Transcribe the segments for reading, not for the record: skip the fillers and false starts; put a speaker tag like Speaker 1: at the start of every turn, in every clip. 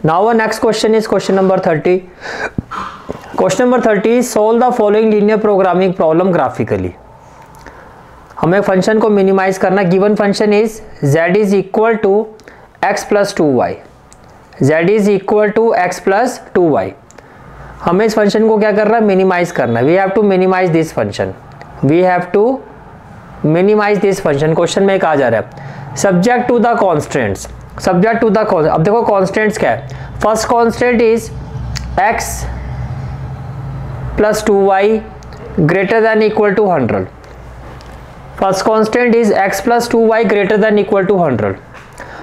Speaker 1: Now next question is question number 30. Question number 30, solve the following linear programming problem graphically. हमें function को minimise करना. Given function is z is equal to x plus 2y. z is equal to x plus 2y. हमें इस function को क्या करना है, minimise करना है. We have to minimise this function. We have to minimise this function. Question में कहा जा रहा है subject to the constants. Subject to the, अब देखो कॉन्स्टेंट्स क्या है. First constant is x plus 2y greater than equal to 100. First constant is x plus 2y greater than equal to 100.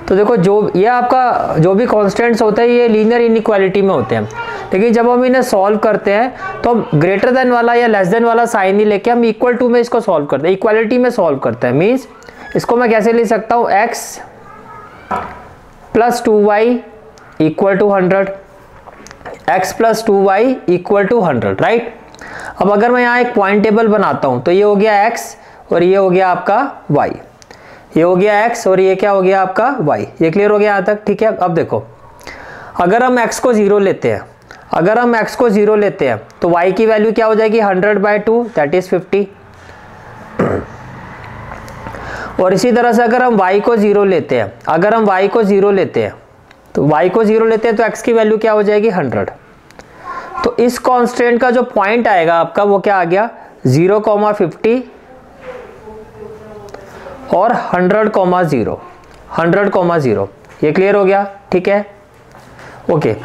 Speaker 1: तो देखो जो ये आपका जो भी कॉन्स्टेंट्स होते हैं ये लीनियर इनइक्वालिटी में होते हैं, लेकिन जब हम इन्हें सॉल्व करते हैं तो हम ग्रेटर देन वाला या लेस देन वाला साइन ही लेके हम इक्वल टू में इसको सॉल्व करते हैं, इक्वालिटी में सॉल्व करते हैं. मीन्स इसको मैं कैसे लिख सकता हूँ, x plus 2y equal to 100. x plus 2y equal to 100, right. अब अगर मैं यहाँ एक पॉइंट टेबल बनाता हूँ तो ये हो गया x और ये हो गया आपका y. ये हो गया x और ये क्या हो गया आपका y. ये क्लियर हो गया यहाँ तक, ठीक है. अब देखो अगर हम x को 0 लेते हैं, अगर हम x को 0 लेते हैं तो y की वैल्यू क्या हो जाएगी 100/2 दैट इज 50. और इसी तरह से अगर हम y को 0 लेते हैं, अगर हम y को 0 लेते हैं तो y को 0 लेते हैं तो x की वैल्यू क्या हो जाएगी 100. तो इस कांस्टेंट का जो पॉइंट आएगा आपका वो क्या आ गया 0,50 और 100,0. 100,0. ये क्लियर हो गया, ठीक है. ओके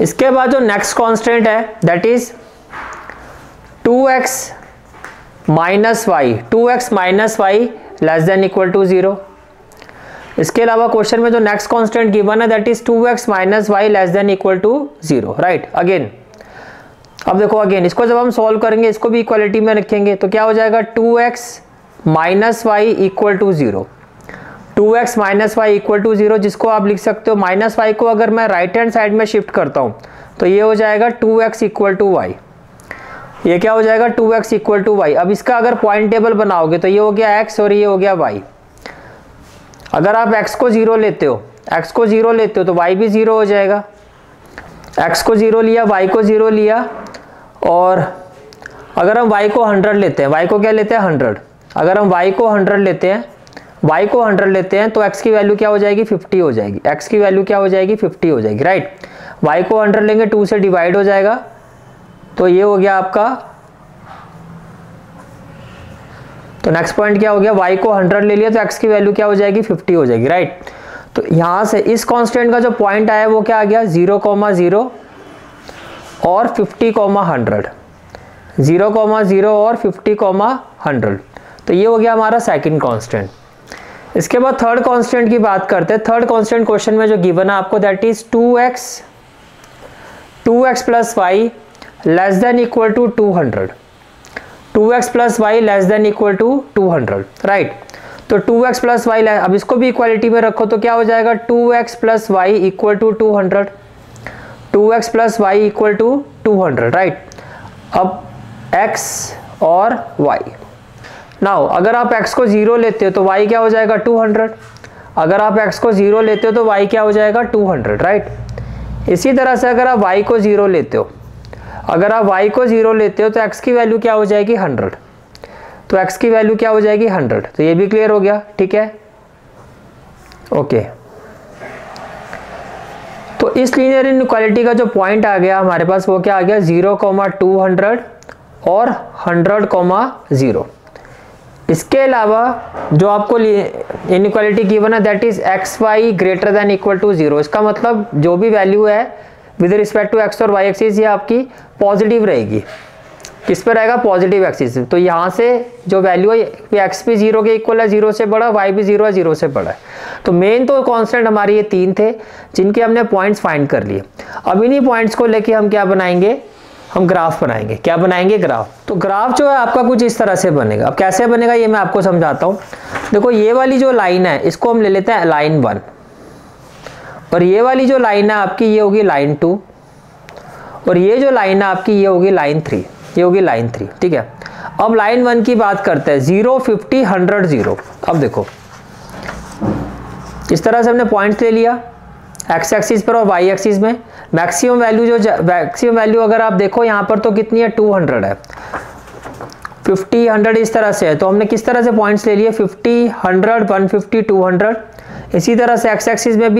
Speaker 1: इसके बाद जो नेक्स्ट कांस्टेंट है that is 2x minus y. 2x minus y less than equal to 0. इसके अलावा क्वेश्चन में जो नेक्स्ट कांस्टेंट गिवन है that is 2x minus y less than equal to 0, right. Again अब देखो अगेन इसको जब हम सॉल्व करेंगे इसको भी इक्वालिटी में रखेंगे तो क्या हो जाएगा 2x minus y equal to 0. 2x minus y equal to 0 जिसको आप लिख सकते हो माइनस वाई को अगर मैं राइट हैंड साइड में शिफ्ट करता हूँ तो ये हो जाएगा 2x इक्वल टू वाई. ये क्या हो जाएगा 2x इक्वल टू वाई. अब इसका अगर पॉइंट टेबल बनाओगे तो ये हो गया x और ये हो गया y. अगर आप x को 0 लेते हो, x को 0 लेते हो तो y भी 0 हो जाएगा. x को 0 लिया, y को 0 लिया. और अगर हम y को 100 लेते हैं, y को क्या लेते हैं 100. अगर हम y को 100 लेते हैं, y को 100 लेते हैं तो x की वैल्यू क्या हो जाएगी 50 हो जाएगी. x की वैल्यू क्या हो जाएगी 50 हो जाएगी, राइट. y को 100 लेंगे 2 से डिवाइड हो जाएगा तो ये हो गया आपका. तो नेक्स्ट पॉइंट क्या हो गया, y को 100 ले लिया तो x की वैल्यू क्या हो जाएगी 50 हो जाएगी, राइट. तो यहां से इस कांस्टेंट का जो पॉइंट आया वो क्या आ गया 0,0 और 50,100. 0,0 और 50,100. तो ये हो गया हमारा सेकंड कांस्टेंट. इसके बाद थर्ड कांस्टेंट की बात करते हैं. थर्ड कांस्टेंट क्वेश्चन में जो गिवन है आपको that is 2x plus y less than equal to 200. 2x plus y less than equal to 200, right. तो 2x प्लस वाई, अब इसको भी इक्वालिटी में रखो तो क्या हो जाएगा 2x plus y equal to 200. 2x plus y equal to 200, right. अब x और y. नाउ अगर आप x को 0 लेते हो तो y क्या हो जाएगा 200. अगर आप x को 0 लेते हो तो y क्या हो जाएगा 200, राइट. इसी तरह से अगर आप y को 0 लेते हो, अगर आप y को 0 लेते हो तो x की वैल्यू क्या हो जाएगी 100. तो x की वैल्यू क्या हो जाएगी 100. तो ये भी क्लियर हो गया, ठीक है. ओके तो इस लीनियर इनइक्वालिटी का जो पॉइंट आ गया हमारे पास वो क्या आ गया 0,200 और 100,0. इसके अलावा जो आपको इनइक्वालिटी गिवन है that is x y greater than equal to 0. इसका मतलब जो भी वैल्यू है विद रिस्पेक्ट टू एक्स और वाई एक्सिस ये आपकी पॉजिटिव रहेगी. किस पे रहेगा पॉजिटिव एक्सिस. तो यहाँ से जो वैल्यू है एक्स भी 0 के इक्वल है, 0 से बड़ा, वाई भी 0 है, 0 से बड़ा है. तो मेन तो कांस्टेंट हमारे ये 3 थे जिनके हमने पॉइंट्स फाइंड कर लिए. अब इन्हीं पॉइंट्स को लेके हम क्या बनाएंगे, हम ग्राफ बनाएंगे. क्या बनाएंगे ग्राफ. तो ग्राफ जो है आपका कुछ इस तरह से बनेगा. अब कैसे बनेगा ये मैं आपको समझाता हूँ. देखो ये वाली जो लाइन है इसको हम ले लेते हैं लाइन 1 और ये वाली जो लाइन है आपकी ये होगी लाइन 2 और ये जो लाइन है आपकी ये होगी लाइन 3. ये होगी लाइन 3, ठीक है. अब लाइन 1 की बात करते हैं 0, 50, 100, 0. अब देखो इस तरह से हमने पॉइंट्स ले लिया. एक्स एक्सिस पर और वाई एक्सिस में। मैक्सिमम वैल्यू अगर आप देखो यहाँ पर तो कितनी है, 200 है, 50, 100 इस तरह से है। तो हमने किस तरह से पॉइंट्स ले लिए, 50, 100, 150, 200। इसी तरह से एक्स एक्सिस में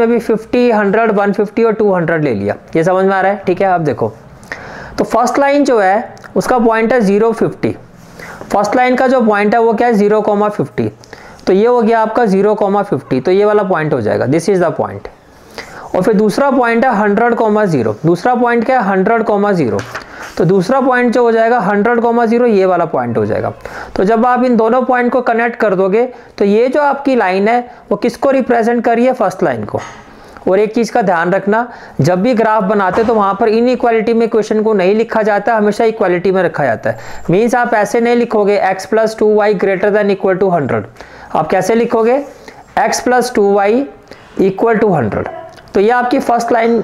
Speaker 1: भी 50, 100, 150 और 200 ले लिया। ये समझ में आ रहा है? ठीक है। अब देखो तो फर्स्ट लाइन जो है उसका पॉइंट है 0, 50। फर्स्ट लाइन का जो पॉइंट है वो क्या है, 0,50। तो ये हो गया आपका 0,50, तो ये वाला पॉइंट हो जाएगा, दिस इज द पॉइंट। और फिर दूसरा पॉइंट है 100,0। दूसरा पॉइंट क्या है, 100,0। तो दूसरा पॉइंट जो हो जाएगा 100,0, ये वाला पॉइंट हो जाएगा। तो जब आप इन दोनों पॉइंट को कनेक्ट कर दोगे तो ये जो आपकी लाइन है वो किसको रिप्रेजेंट कर रही है, फर्स्ट लाइन को। और एक चीज़ का ध्यान रखना, जब भी ग्राफ बनाते तो वहाँ पर इनइक्वालिटी में क्वेश्चन को नहीं लिखा जाता, हमेशा इक्वालिटी में रखा जाता है। मीन्स आप ऐसे नहीं लिखोगे x + 2y ≥ 100। आप कैसे लिखोगे, x + 2y = 100। तो ये आपकी फर्स्ट लाइन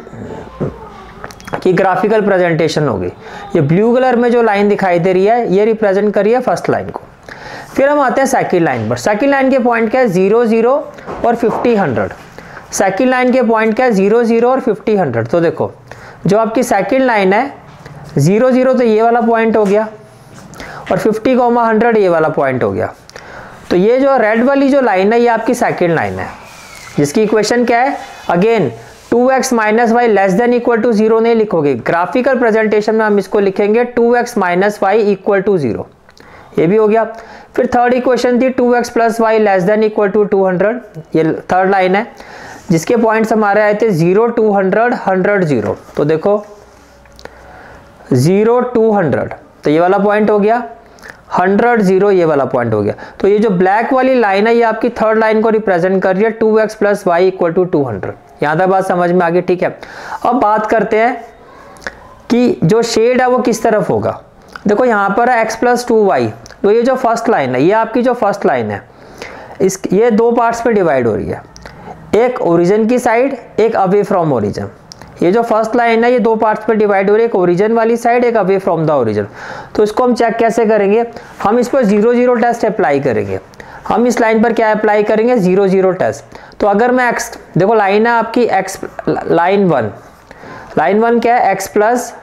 Speaker 1: की ग्राफिकल प्रेजेंटेशन होगी। ये ब्लू कलर में जो लाइन दिखाई दे रही है ये रिप्रेजेंट कर रही है फर्स्ट लाइन को। फिर हम आते हैं सेकंड लाइन पर। सेकंड लाइन के पॉइंट क्या है, 0, 0 और 50, 100। सेकंड लाइन के पॉइंट क्या है, 0, 0 और 50, 100। तो देखो जो आपकी सेकंड लाइन है 0, 0 तो ये वाला पॉइंट हो गया और 50, 100 ये वाला पॉइंट हो गया। तो ये जो रेड वाली जो लाइन है ये आपकी सेकंड लाइन है, जिसकी इक्वेशन क्या है, अगेन 2x - y <= 0 नहीं लिखोगे, ग्राफिकल प्रेजेंटेशन में हम इसको लिखेंगे 2x - y = 0। ये भी हो गया। फिर थर्ड इक्वेशन थी 2x + y <= 200। ये थर्ड लाइन है जिसके पॉइंट्स हमारे आए थे 0, 200, 100, 0। तो देखो 0, 200 तो ये वाला पॉइंट हो गया, 100, 0 ये वाला पॉइंट हो गया। तो ये जो ब्लैक वाली लाइन है ये आपकी थर्ड लाइन को रिप्रेजेंट कर रही है, 2x + y = 200। यहाँ तक बात समझ में आ गई? ठीक है। अब बात करते हैं कि जो शेड है वो किस तरफ होगा। देखो यहाँ पर है x + 2y, तो ये जो फर्स्ट लाइन है ये आपकी जो फर्स्ट लाइन है ये दो पार्ट्स में डिवाइड हो रही है, एक ओरिजिन की साइड, एक अवे फ्रॉम ओरिजिन। ये जो फर्स्ट लाइन है ये दो पार्ट्स में डिवाइड हो रही है, एक ओरिजिन वाली साइड, एक अवे फ्रॉम द ओरिजिन। तो इसको हम चेक कैसे करेंगे, हम इस पर 0, 0 टेस्ट अप्लाई करेंगे। हम इस लाइन पर क्या अप्लाई करेंगे, 0, 0 टेस्ट। तो अगर मैं x, देखो लाइन है आपकी x, लाइन 1 क्या है, x +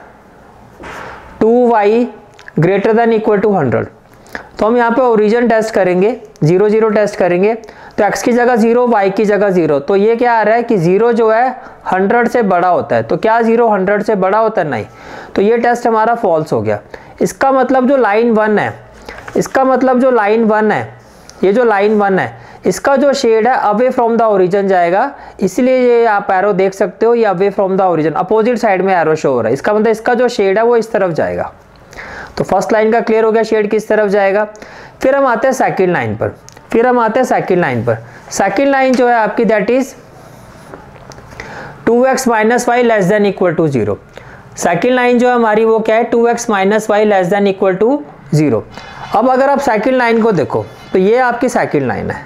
Speaker 1: 2y > 100। तो हम यहाँ पे ओरिजिन टेस्ट करेंगे, 0, 0 टेस्ट करेंगे। तो x की जगह 0, y की जगह 0। तो ये क्या आ रहा है कि 0 जो है 100 से बड़ा होता है। तो क्या 0 100 से बड़ा होता है, नहीं। तो ये टेस्ट हमारा फॉल्स हो गया। इसका मतलब जो लाइन 1 है, ये जो लाइन 1 है इसका जो शेड है अवे फ्रॉम द ओरिजिन जाएगा, इसलिए ये आप एरो देख सकते हो, ये away from the origin opposite side में एरो शो हो रहा है। इसका मतलब इसका जो शेड है वो इस तरफ जाएगा। तो फर्स्ट लाइन का क्लियर हो गया, शेड किस तरफ जाएगा। फिर हम आते हैं सेकंड लाइन पर। सेकंड लाइन जो है आपकी that is 2x - y <= 0। Second line जो है हमारी वो क्या है, 2x - y <= 0। अब अगर आप सेकंड लाइन को देखो तो ये आपकी सेकंड लाइन है,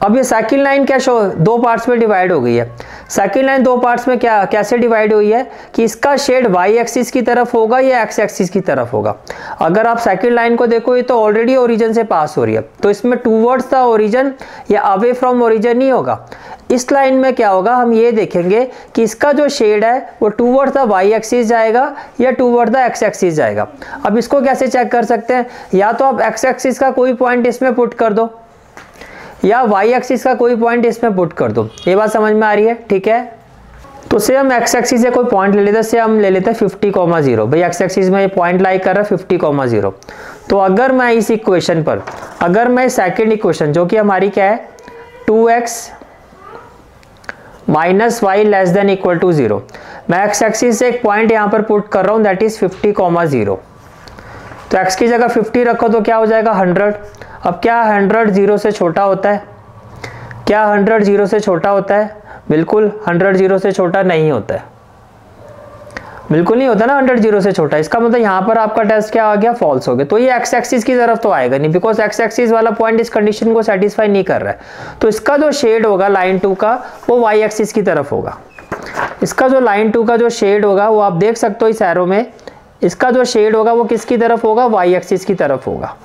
Speaker 1: अब ये सेकंड लाइन क्या शो, दो पार्ट्स में डिवाइड हो गई है। सेकंड लाइन दो पार्ट्स में कैसे डिवाइड हुई है कि इसका शेड y एक्सिस की तरफ होगा या x एक्सिस की तरफ होगा। अगर आप सेकंड लाइन को देखो ये तो ऑलरेडी ओरिजिन से पास हो रही है, तो इसमें टूवर्ड्स द ओरिजिन या अवे फ्रॉम ओरिजिन नहीं होगा। इस लाइन में क्या होगा, हम ये देखेंगे कि इसका जो शेड है वो टूवर्ड्स द y एक्सिस जाएगा या टूवर्ड्स द x एक्सिस जाएगा। अब इसको कैसे चेक कर सकते हैं, या तो आप x एक्सिस का कोई पॉइंट इसमें पुट कर दो या y एक्सिस का कोई पॉइंट इसमें पुट कर दो। ये बात समझ में आ रही है? ठीक है। तो से हम x एक्सिस से कोई पॉइंट ले लेते हैं, से हम ले लेते हैं 50,0। भाई x एक्सिस में ये पॉइंट लाई कर रहा है 50,0। तो अगर मैं इस इक्वेशन पर, अगर मैं सेकंड इक्वेशन जो कि हमारी क्या है 2x - y <= 0, मैं x एक्सिस से एक पॉइंट यहाँ पर पुट कर रहा हूँ दैट इज 50,0। तो x की जगह 50 रखो तो क्या हो जाएगा 100। अब क्या 100 0 से छोटा होता है, क्या 100 0 से छोटा होता है, बिल्कुल 100 0 से छोटा नहीं होता है, बिल्कुल नहीं होता ना 100 0 से छोटा। इसका मतलब यहाँ पर आपका टेस्ट क्या आ गया, फॉल्स हो गया। तो ये x एक्सिस की तरफ तो आएगा नहीं, बिकॉज x एक्सिस वाला पॉइंट इस कंडीशन को सेटिस्फाई नहीं कर रहा है। तो इसका जो शेड होगा लाइन 2 का वो y एक्सिस की तरफ होगा। इसका जो लाइन 2 का जो शेड होगा वो आप देख सकते हो इस एरो में, इसका जो शेड होगा वो किसकी तरफ होगा, y एक्सिस की तरफ होगा।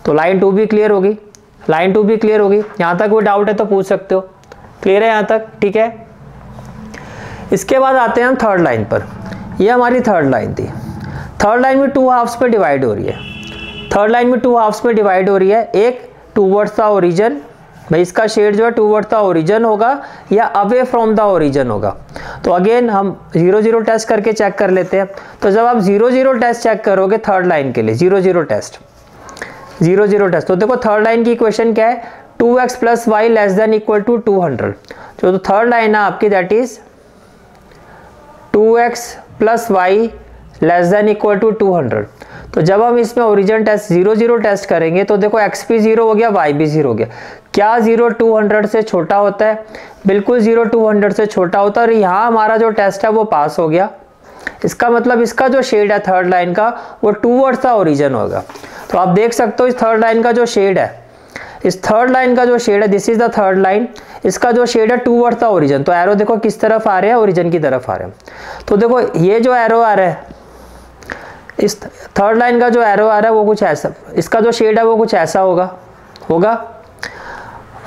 Speaker 1: तो लाइन 2 भी क्लियर होगी, यहाँ तक कोई डाउट है तो पूछ सकते हो। क्लियर है यहाँ तक? ठीक है, इसके बाद आते हैं हम थर्ड लाइन पर। ये हमारी थर्ड लाइन थी। थर्ड लाइन में 2 हाफ्स में डिवाइड हो रही है। थर्ड लाइन में 2 हाफ्स में डिवाइड हो रही है। एक टूवर्ड्स द ओरिजिन, भाई इसका शेड जो है टूवर्ड्स द ओरिजिन होगा या अवे फ्रॉम द ओरिजिन होगा। तो अगेन हम 0 0 टेस्ट करके चेक कर लेते हैं। तो जब आप 0 0 टेस्ट चेक करोगे थर्ड लाइन के लिए, 0 0 टेस्ट, 0 0 टेस्ट, तो देखो थर्ड लाइन की इक्वेशन क्या है, 2x + y <= 200। जो तो थर्ड लाइन है आपकी दैट इज 2x + y <= 200। तो जब हम इसमें ओरिजिन टेस्ट 0 0 टेस्ट करेंगे तो देखो x भी 0 हो गया, y भी 0 हो गया। क्या 0 200 से छोटा होता है? बिल्कुल 0 200 से छोटा होता है। और यहाँ हमारा जो टेस्ट है वो पास हो गया। इसका मतलब इसका जो शेड है थर्ड लाइन का वो टूवर्ड्स द ओरिजिन होगा। तो आप देख सकते हो इस थर्ड लाइन का जो शेड है, इस थर्ड लाइन का जो शेड है, this is the third line, इसका जो शेड है टूवर्ड्स द ओरिजिन। तो एरो देखो किस तरफ आ रहे हैं, ओरिजिन की तरफ आ रहे हैं। तो देखो ये जो एरो आ रहा है, इस थर्ड लाइन का जो एरो आ रहा है वो कुछ ऐसा, इसका जो शेड है वो कुछ ऐसा होगा।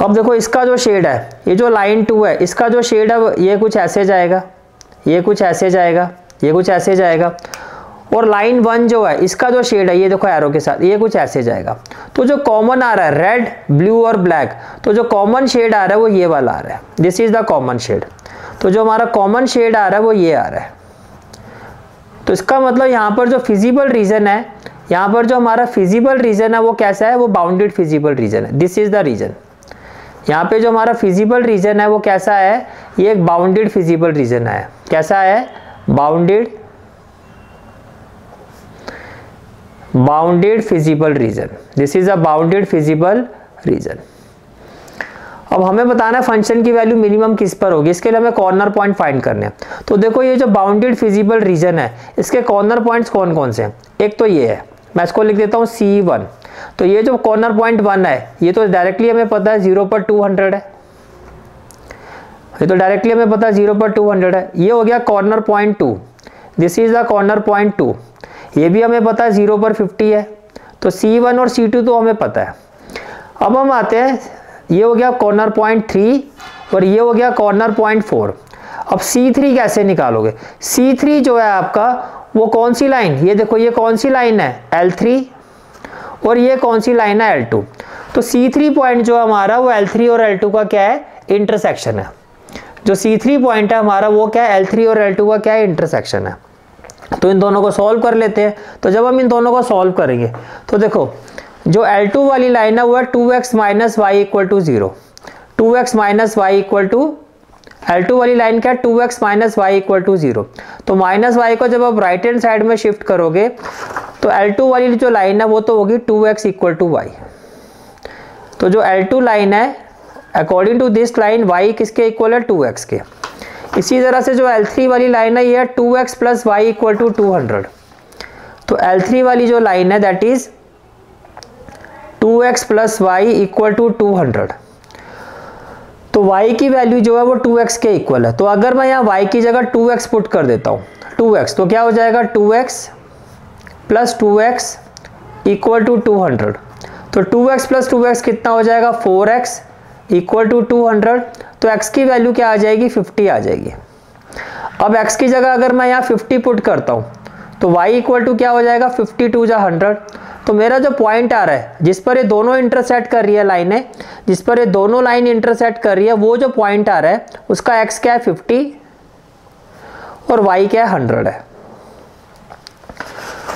Speaker 1: अब देखो इसका जो शेड है, ये जो लाइन 2 है, इसका जो शेड है ये कुछ ऐसे जाएगा, ये कुछ ऐसे जाएगा, ये कुछ ऐसे जाएगा। और लाइन 1 जो है इसका जो शेड है, ये देखो एरो के साथ, ये कुछ ऐसे जाएगा। तो जो कॉमन आ रहा है रेड, ब्लू और ब्लैक, तो जो कॉमन शेड आ रहा है वो ये वाला आ रहा है, this is the common shade. तो जो हमारा कॉमन शेड आ रहा है वो ये आ रहा है। तो इसका मतलब यहाँ पर जो फिजिबल रीजन है, यहाँ पर जो हमारा फिजिबल रीजन है वो कैसा है, वो बाउंडेड फिजिबल रीजन है, दिस इज द रीजन। यहाँ पे जो हमारा फिजिबल रीजन है वो कैसा है, ये एक बाउंडेड फिजिबल रीजन है। कैसा है? Bounded feasible region, this is a bounded feasible region. अब हमें बताना है फंक्शन की वैल्यू मिनिमम किस पर होगी। इसके लिए हमें कॉर्नर पॉइंट फाइंड करने हैं। तो देखो ये जो बाउंडेड फिजिबल रीजन है इसके कॉर्नर पॉइंट्स कौन कौन से हैं? एक तो ये है, मैं इसको लिख देता हूँ C1। तो ये जो कॉर्नर पॉइंट 1 है ये तो डायरेक्टली हमें पता है 0 पर 200 है, ये तो डायरेक्टली हमें पता है 0 पर 200 है। ये हो गया corner point 2, this is the corner point 2, ये भी हमें पता है 0 पर 50 है। तो C1 और C2 तो हमें पता है। अब हम आते हैं, ये हो गया कॉर्नर पॉइंट 3 और ये हो गया कॉर्नर पॉइंट 4। अब C3 कैसे निकालोगे? C3 जो है आपका वो कौन सी लाइन, ये देखो ये कौन सी लाइन है, L3, और ये कौन सी लाइन है, L2। तो C3 पॉइंट जो हमारा वो L3 और L2 का क्या है, इंटरसेक्शन है। जो C3 पॉइंट है हमारा वो क्या है, L3 और L2 का क्या है, इंटरसेक्शन है। तो इन दोनों को सॉल्व कर लेते हैं। तो जब हम इन दोनों को सॉल्व करेंगे तो देखो जो L2 वाली लाइन है वो है 2x - y = 0। 2x - y = L2 वाली लाइन क्या है, 2x - y = 0। तो -y को जब आप राइट हैंड साइड में शिफ्ट करोगे तो L2 वाली जो लाइन है वो तो होगी 2x = y। तो जो L2 लाइन है according to this line y किसके इक्वल है, 2x के। इसी तरह से जो L3 वाली लाइन है ये है 2x + y = 200। तो L3 वाली जो लाइन है दैट इज 2x + y = 200। तो y की वैल्यू जो है वो 2x के इक्वल है। तो अगर मैं यहाँ y की जगह 2x पुट कर देता हूँ, 2x, तो क्या हो जाएगा, 2x + 2x = 200। तो 2x + 2x कितना हो जाएगा, 4x = 200। तो x की वैल्यू क्या आ जाएगी, 50 आ जाएगी। अब x की जगह अगर मैं यहाँ 50 पुट करता हूँ तो y = क्या हो जाएगा, 50 × 100। तो मेरा जो पॉइंट आ रहा है जिस पर ये दोनों इंटरसेक्ट कर रही है लाइनें, जिस पर ये दोनों लाइन इंटरसेक्ट कर रही है, वो जो पॉइंट आ रहा है उसका x क्या है, 50, और y क्या है, 100 है।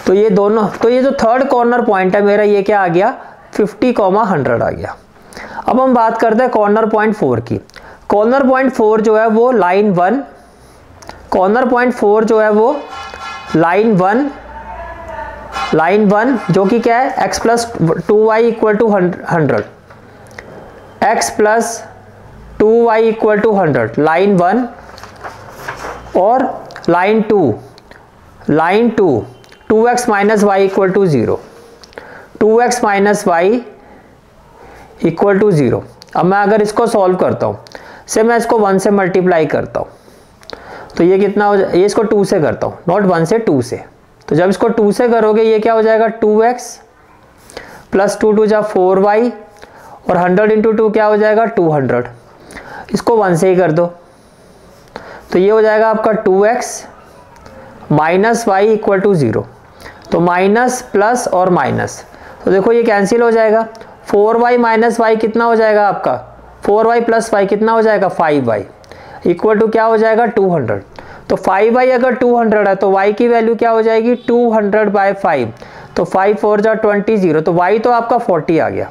Speaker 1: तो ये दोनों, तो ये जो थर्ड कॉर्नर पॉइंट है मेरा ये क्या आ गया, 50, 100 आ गया। अब हम बात करते हैं कॉर्नर पॉइंट 4 की। कॉर्नर पॉइंट 4 जो है वो लाइन 1, कॉर्नर पॉइंट 4 जो है वो लाइन 1 जो कि क्या है, x + 2y = 100, x + 2y = 100, line 1। और line 2 2x - y = 0, 2x - y = 0। अब मैं अगर इसको सॉल्व करता हूँ, से मैं इसको 1 से मल्टीप्लाई करता हूँ तो ये कितना हो जाए, ये इसको 2 से करता हूँ, नॉट 1 से, 2 से। तो जब इसको 2 से करोगे ये क्या हो जाएगा, 2x + 2 × 4y, और 100 × 2 क्या हो जाएगा, 200। इसको 1 से ही कर दो, तो ये हो जाएगा आपका 2x minus y equal to 0। तो माइनस प्लस और माइनस, तो देखो ये कैंसिल हो जाएगा। 4y माइनस वाई कितना हो जाएगा आपका, 4y प्लस वाई कितना हो जाएगा 5y इक्वल टू क्या हो जाएगा 200। तो 5y अगर 200 है तो y की वैल्यू क्या हो जाएगी 200/5। तो 5 4 जा 20 0, तो y तो आपका 40 आ गया।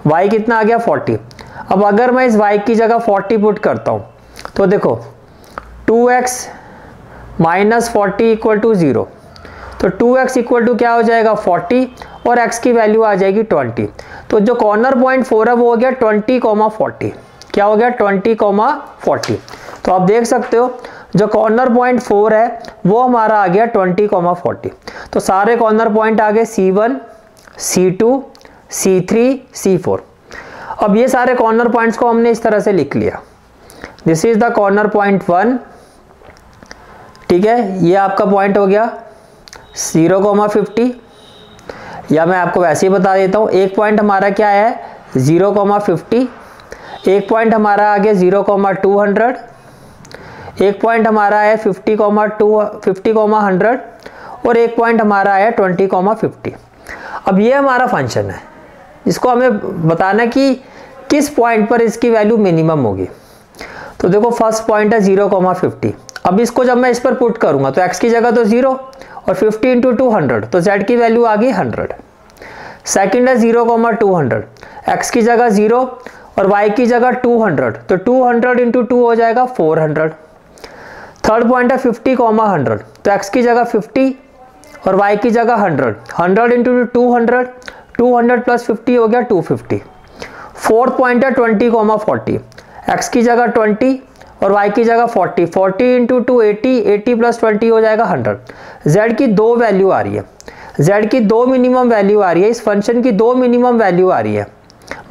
Speaker 1: y कितना आ गया 40। अब अगर मैं इस y की जगह 40 पुट करता हूँ तो देखो 2x माइनस 40 इक्वल टू 0। तो 2x इक्वल टू क्या हो जाएगा 40 और x की वैल्यू आ जाएगी 20। तो जो कॉर्नर पॉइंट 4 है वो हो गया 20,40। क्या हो गया 20,40। तो आप देख सकते हो जो कॉर्नर पॉइंट 4 है वो हमारा आ गया 20,40। तो सारे कॉर्नर पॉइंट आ गए C1, C2, C3, C4। अब ये सारे कॉर्नर पॉइंट्स को हमने इस तरह से लिख लिया। This is the corner point 1, ठीक है, ये आपका पॉइंट हो गया 0,50, या मैं आपको वैसे ही बता देता हूँ। एक पॉइंट हमारा क्या है 0,50, एक पॉइंट हमारा आ गया 0,200, एक पॉइंट हमारा है 50,100 और एक पॉइंट हमारा है 20,50। अब ये हमारा फंक्शन है, इसको हमें बताना कि किस पॉइंट पर इसकी वैल्यू मिनिमम होगी। तो देखो फर्स्ट पॉइंट है 0,50। अब इसको जब मैं इस पर पुट करूंगा तो x की जगह तो 0 और 50 इंटू 200, तो z की वैल्यू आ गई 100। सेकेंड है 0,200, x की जगह 0 और y की जगह 200, तो 200 इंटू 2 हो जाएगा 400। थर्ड पॉइंट है 50,100, तो x की जगह 50 और y की जगह 100, 100 इंटू 200, 200 प्लस 50 हो गया 250। फोर्थ पॉइंट है 20,40, x की जगह 20 और y की जगह 40, 40 इंटू 2 80, 80 प्लस 20 हो जाएगा 100। z की दो वैल्यू आ रही है, z की दो मिनिमम वैल्यू आ रही है, इस फंक्शन की दो मिनिमम वैल्यू आ रही है,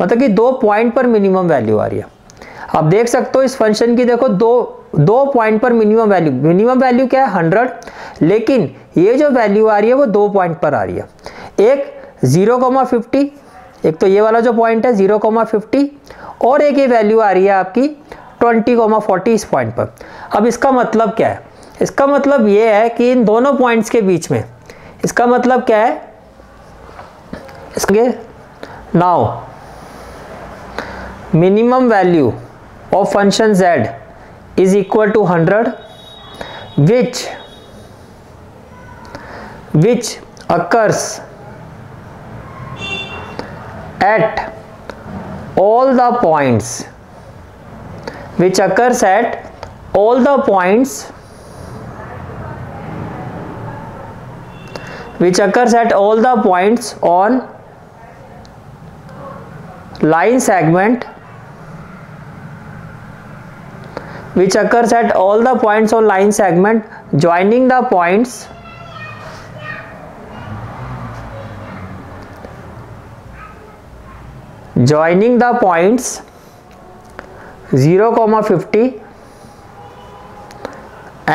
Speaker 1: मतलब कि दो पॉइंट पर मिनिमम वैल्यू आ रही है। आप देख सकते हो इस फंक्शन की, देखो दो पॉइंट पर मिनिमम वैल्यू क्या है 100, लेकिन ये जो वैल्यू आ रही है वो दो पॉइंट पर आ रही है। एक 0,50, एक तो ये वाला जो पॉइंट है 0,50 और एक ये वैल्यू आ रही है आपकी 20,40 इस पॉइंट पर। अब इसका मतलब क्या है, इसका मतलब ये है कि इन दोनों पॉइंट्स के बीच में, इसका मतलब क्या है, इसके now minimum value of function z is equal to 100 which occurs at all the points which occurs at all the points which occurs at all the points on line segment which occurs at all the points on line segment joining the points joining the points 0,50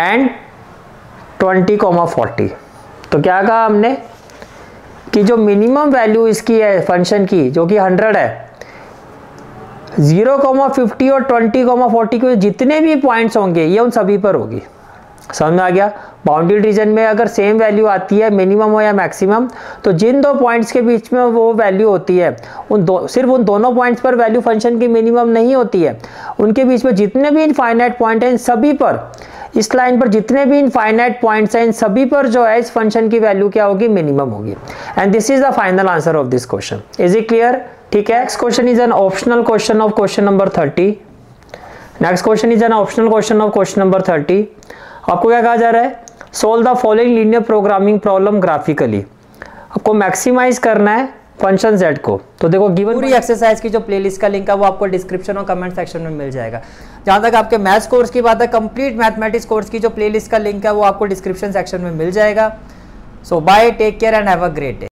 Speaker 1: and 20,40। तो क्या कहा हमने कि जो minimum value इसकी है function की जो कि 100 है, 0,50 और 20,40 के जितने भी पॉइंट्स होंगे ये उन सभी पर होगी। समझ में आ गया। बाउंड्री रीजन में अगर सेम वैल्यू आती है मिनिमम हो या मैक्सिमम, तो जिन दो पॉइंट्स के बीच में वो वैल्यू होती है सिर्फ उन दोनों पॉइंट्स पर वैल्यू फंक्शन की मिनिमम नहीं होती है, उनके बीच में जितने भी इनफाइनाइट पॉइंट हैं इन सभी पर, इस लाइन पर जितने भी इनफाइनाइट पॉइंट्स हैं इन सभी पर जो है इस फंक्शन की वैल्यू क्या होगी मिनिमम होगी। And this is the final answer of this question. Is it clear? ठीक है। Next question is an optional question of question number 30। Next question is an optional question of question number 30। आपको क्या कहा जा रहा है, solve the following linear programming problem graphically. आपको maximise करना है फंक्शन z को। तो देखो गिवन पूरी एक्सरसाइज की जो प्लेलिस्ट का लिंक है वो आपको डिस्क्रिप्शन और कमेंट सेक्शन में मिल जाएगा। जहां तक आपके मैथ्स कोर्स की बात है, कंप्लीट मैथमेटिक्स कोर्स की जो प्लेलिस्ट का लिंक है वो आपको डिस्क्रिप्शन सेक्शन में मिल जाएगा। So bye, take care and have a great day.